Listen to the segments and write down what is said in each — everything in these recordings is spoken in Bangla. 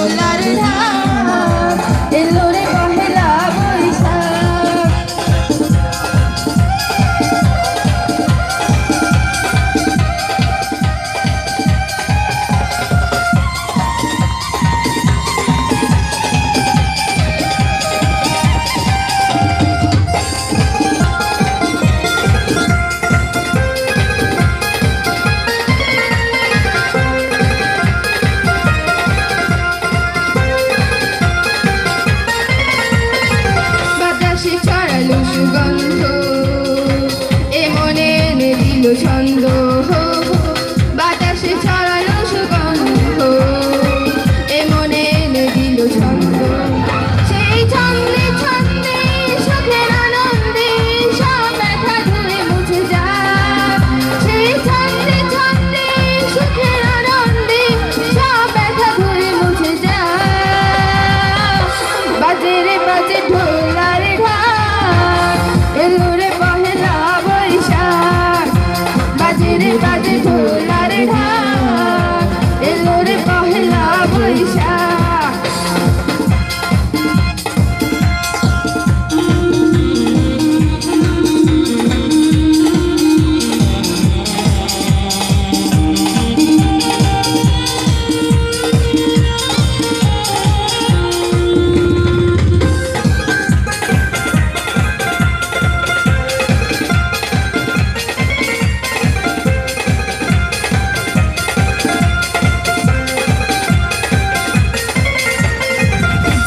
ঢোলার ঢাক এলো রে পহেলা বৈশাখ। ছড়ালো সুগন্ধ এ মনে এনে দিল ছন্দ, বাতাসে ছড়ালো সুগন্ধ এ মনে এনে দিল ছন্দ। সেই ছন্দে ছন্দে সুখের আনন্দে সব ব্যথা ধুয়ে মুছে যায়। সেই ছন্দে ছন্দে সুখের আনন্দে সব ব্যথা ধুয়ে মুছে যায়। বাজে রে বাজে ঢোলার ঢাক এলো রে পহেলা বৈশাখ। বাজে রে বাজে ঢোলার ঢাক এলো রে পহেলা বৈশাখ।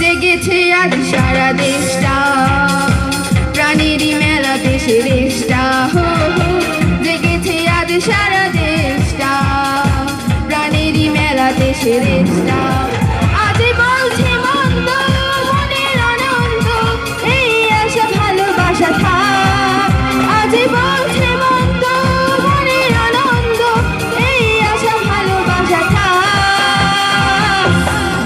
জেগেছে আজ সারা দেশটা প্রাণেরই মেলা দেশে রেশটা, জেগেছে আজ সারা দেশটা প্রাণেরই মেলা দেশে রেশটা। আজ বলছে মন্দ মনের আনন্দ এই আশা ভালোবাসা থাক। আজ বলছে মন্দ মনের আনন্দ এই আশা ভালোবাসা থাক।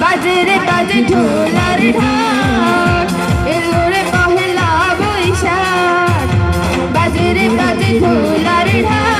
বাজে রে বাজে ঢোলার ঢাক এলো রে পহেলা বৈশাখ। বাজে রে বাজে ঢোলার ঢাক।